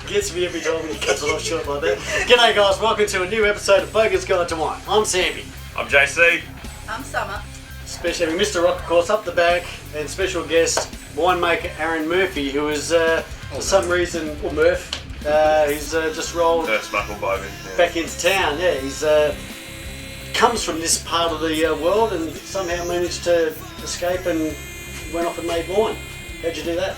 Gets me every time when he cuts it off short like that. G'day guys, welcome to a new episode of Bogan'S Guide to Wine. I'm Sammy. I'm JC. I'm Summer. Especially having Mr. Rock, of course, up the back, and special guest, winemaker Arran Murphy, who is, for some reason, or Murph, he's just rolled back into town. Yeah, he's comes from this part of the world and somehow managed to escape and went off and made wine. How'd you do that?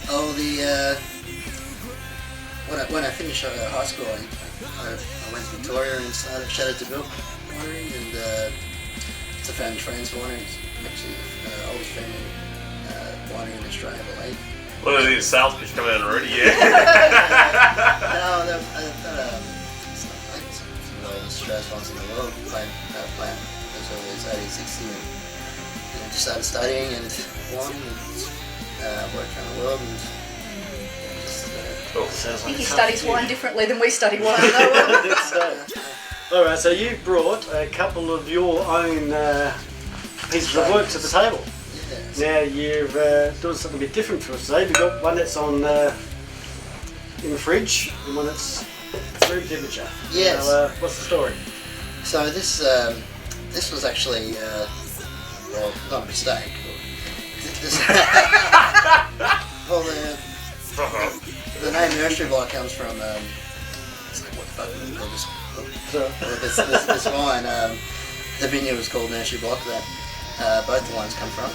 Oh, when I finished high school, I went to Victoria and started Chateau de Ville winery, and it's a family friend's winery. It's actually the oldest family winery in Australia, I believe. What are these sales pitch coming out already? Yeah. No, some of the oldest Australia's wines in the world. Plant as early as 1860, and just started studying and wine and worked around the world and. Sounds I like think he studies wine differently than we study wine. Alright, so you brought a couple of your own pieces of work to the table. Yes. Now you've done something a bit different for us today. We've got one that's on in the fridge and one that's room temperature. Yes. So, what's the story? So this was actually well, not a mistake. Well, the name Nursery block comes from it's like what the fuck this wine. The vineyard was called Nursery Block that both the wines come from.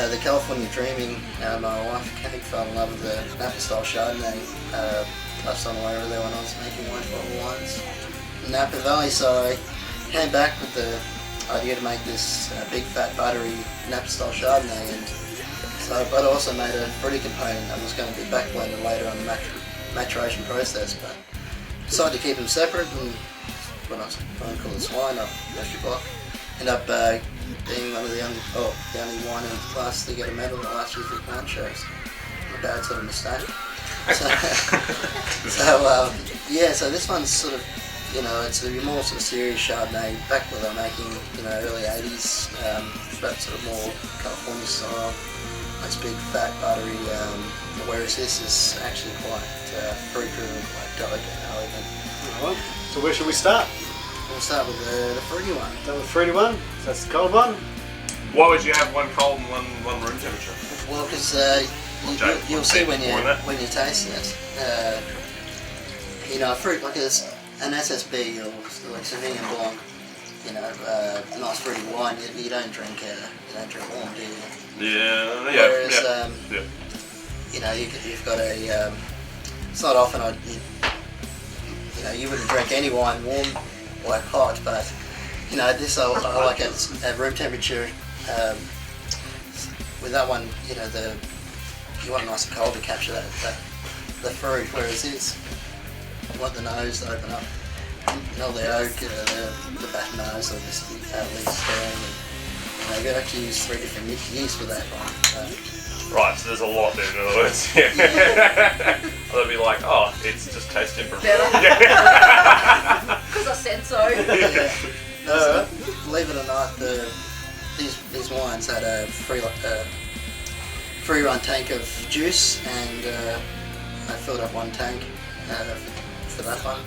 The California Dreaming, my wife Kate fell in love with the Napa style Chardonnay last time I were there when I was making bottle wines in Napa Valley. So I came back with the idea to make this big fat buttery Napa style Chardonnay, and but I also made a fruity component that was going to be backblended later on the maturation process, but decided to keep them separate, and when I called this wine, Nursery Block, ended up being one of the only wine in class to get a medal at last year's plant shows. My bad sort of mistake. So this one's sort of, it's a more sort of serious Chardonnay, back where they're making, early 80s, that sort of more California style. It's big, fat, buttery, whereas this is actually quite fruit-driven, quite delicate and elegant. Alright, so where should we start? We'll start with the fruity one. Start with the fruity one, so that's the cold one. Why would you have one cold and one room temperature? Well, because you'll see when you're tasting it. A fruit like an SSB or like Sauvignon Blanc, a nice fruity wine, you don't drink warm, do you? Yeah. Whereas, you've got it's not often you wouldn't drink any wine warm or hot, but this I like it at room temperature. With that one, you want nice and cold to capture the fruit, whereas this, you want the nose to open up. The oak, the back nose, obviously, leaves stirring. I've actually used 3 different yeasts for that one. Right, so there's a lot there, in other words. Yeah. They'll be like, it's just taste improvement. Because I said so. Yeah. Believe it or not, these wines had a free run tank of juice, and I filled up one tank for that one.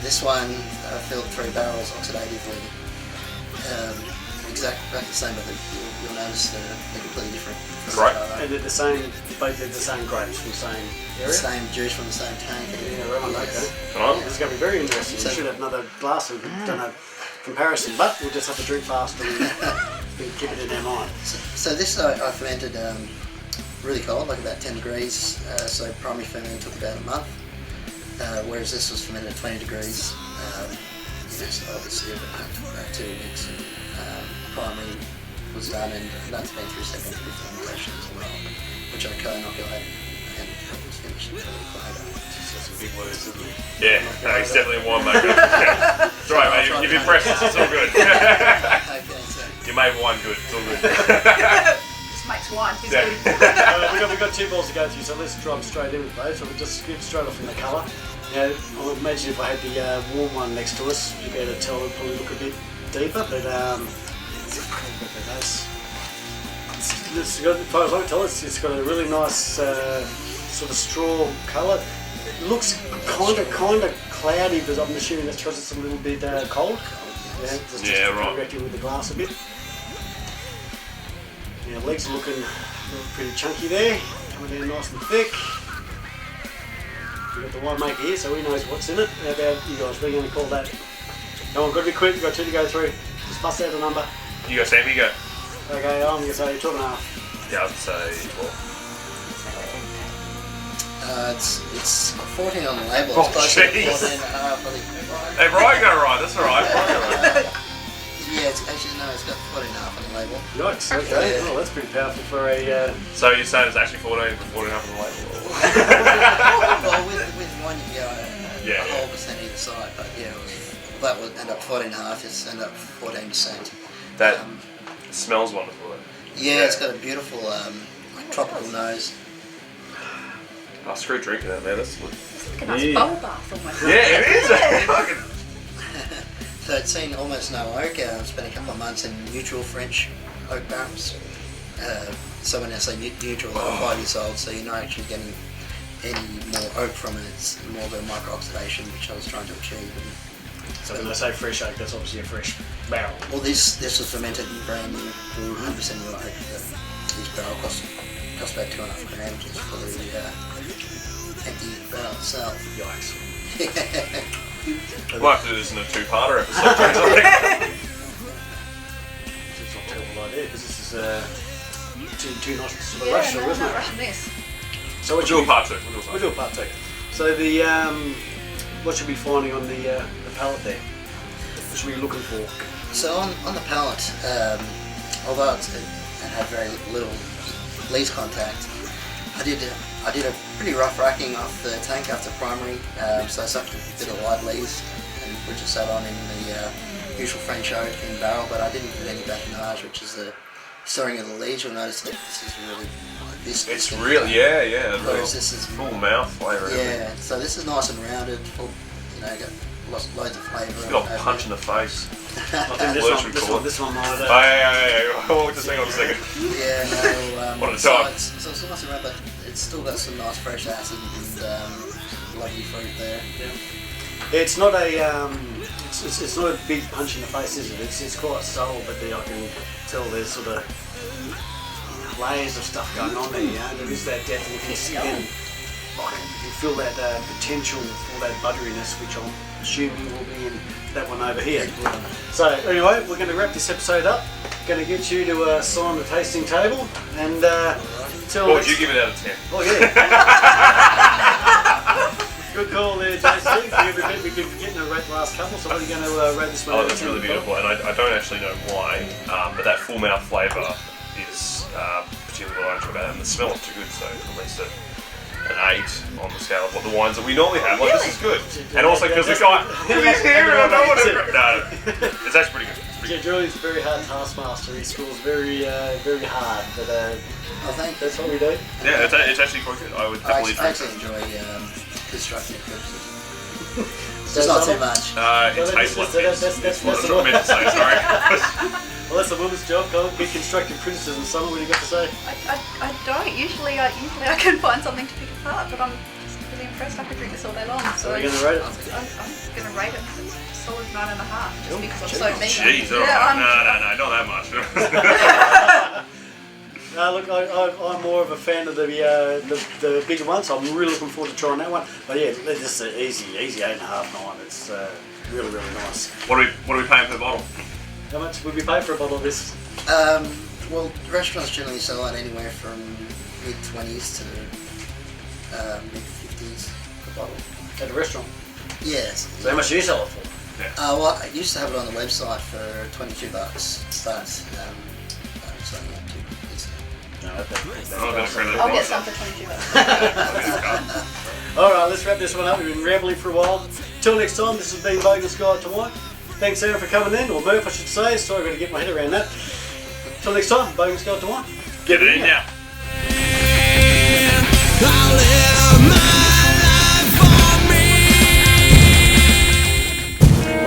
This one I filled 3 barrels oxidatively. Exactly the same, but you'll notice they're completely different. Right. And they're both the same grapes from the same area? Same juice from the same tank. Yeah, right, Yes. okay. Oh. This is going to be very interesting. We should have another glass and done a comparison, but we'll just have to drink faster and keep it in our mind. So this I fermented really cold, like about 10 degrees, so primary ferment took about a month, whereas this was fermented at 20 degrees. So obviously about 2 weeks. Primary was done, and that's been through secondary fermentation as well, which I co-inoculated, and it was finished 2 weeks later. That's some big words, isn't it? Yeah, he's definitely a winemaker. It's alright, mate, you've impressed us, it's all good. Okay, so You made wine good, it's all good. Just makes wine, isn't it? We've got 2 balls to go through, so let's drive straight in with those. So we'll just skip straight off in the colour. Now, I would imagine if I had the warm one next to us, you'd be able to tell it would probably look a bit deeper, but let's have a quick look at those. As far as I can tell, it's got a really nice sort of straw colour. It looks kind of cloudy, but I'm assuming that's because it's a little bit cold. Yeah, just right. correcting with the glass a bit. Yeah, legs are looking pretty chunky there, coming down nice and thick. We've got the winemaker here, so he knows what's in it. How about you guys? We're going to call that. No, I've got to be quick. We've got 2 to go through. Just bust out the number. You go, Sam. You go. Okay, I'm going to say 2.5. Yeah, I'd say 12. It's 14 on the label. Oh, it's closer to jeez. 14 and a half. I think. Hey, Brian got it right. That's all right. Brian got it right. Yeah, it's actually no, it's got 14 and a half on the label. Yikes, okay. Oh, that's pretty powerful for a... So you're saying it's actually 14 but 14 up on the label? Well, with one you go Yeah, a whole percent either side, but yeah, that would end up 14 and a half. It's end up 14%. That smells wonderful though. Yeah, it's got a beautiful tropical nose. Oh, screw drinking that, man. That's It's like a nice bubble bath almost. yeah, it is. So it's seen almost no oak. I've spent a couple of months in neutral French oak barrels. So when I say neutral, they're 5 years old, so you're not actually getting any more oak from it. It's more of a micro-oxidation, which I was trying to achieve. So when they say fresh oak, that's obviously a fresh barrel. Well, this was fermented in brand new, 100% new oak. This barrel cost about 2.5 grand just for the empty barrel itself. Yikes. We'll have to do this in a 2-parter episode. It's not a terrible idea, because this is too nice sort of rush, No, isn't not it? rushing this. So We'll do a part 2. We'll do a part 2. So the what should we be finding on the palate there? What should we be looking for? So on the palate, although it had very little lees contact, I did a pretty rough racking off the tank after primary, so I sucked a bit of light lees, and which I sat on in the usual French oak in barrel, but I didn't put any batonage, which is the storing of the lees. You'll notice that this is really viscous. It's real, yeah. Whereas this is full mouth flavour. yeah. So this is nice and rounded, full. Got loads of flavour. It's got a punch in the face. I think this one might... Hey, just hang on a second. Yeah, no. One at a so time. it's nice and round, but it's still got some nice fresh acid and lovely fruit there. Yeah. It's not a it's not a big punch in the face, is it? It's quite subtle, but I can tell there's sort of layers of stuff going on there. There is that depth, and you can feel that potential for that butteriness, which I'm assuming will be in that one over here. So anyway, we're going to wrap this episode up. Going to get you to sign the tasting table and tell. What would you give it out of 10? Oh yeah. Good call there, JC. We've been forgetting to rate the last couple, so we're going to rate this one. Oh, that's really beautiful, and I don't actually know why, but that full mouth flavour is particularly what I enjoy about it, and the smell is too good, so at least an 8 on the scale of what the wines that we normally have. Like, this is good. And also because the guy, he's here and I don't want to. No, it's actually pretty good. Yeah, Julie's a very hard taskmaster. He scores very hard, but I think that's what we do. Yeah, it's actually quite good. I would definitely I drink actually it. enjoy constructive criticism. Just not too much. It tastes like this. That's That's what I meant to say, sorry. Well, that's a woman's job. Go and get constructive criticism. Summer, what do you got to say? I don't. Usually I can find something to pick apart, but I'm just really impressed. I could drink this all day long. So we're going to rate it? I'm going to rate it a solid 9.5, just because I'm so mean. Jeez, alright. No, not that much. Look, I'm more of a fan of the bigger one, so I'm really looking forward to trying that one. But yeah, this is an easy 8.5, 9. It's really nice. What are we paying per bottle? How much would we pay for a bottle of this? Well, restaurants generally sell it anywhere from mid-20s to mid-50s per bottle. At a restaurant? Yes. So how much do you sell it for? Well, I used to have it on the website for $22, but it's only up to it's I'll get some for $22. Alright, let's wrap this one up. We've been rambling for a while. Till next time, this has been Bogan'S Guide to Wine. Thanks, Arran, for coming in, or Murph, I should say. Sorry, I've got to get my head around that. Till next time, Bogan'S Guide to Wine. Get it in now.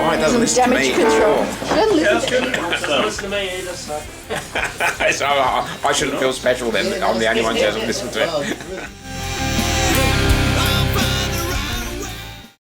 Wine doesn't listen to Damage me. control. Don't listen to me. Doesn't listen to me either, so. So I shouldn't feel special then. I'm the only one who doesn't listen to it. Well,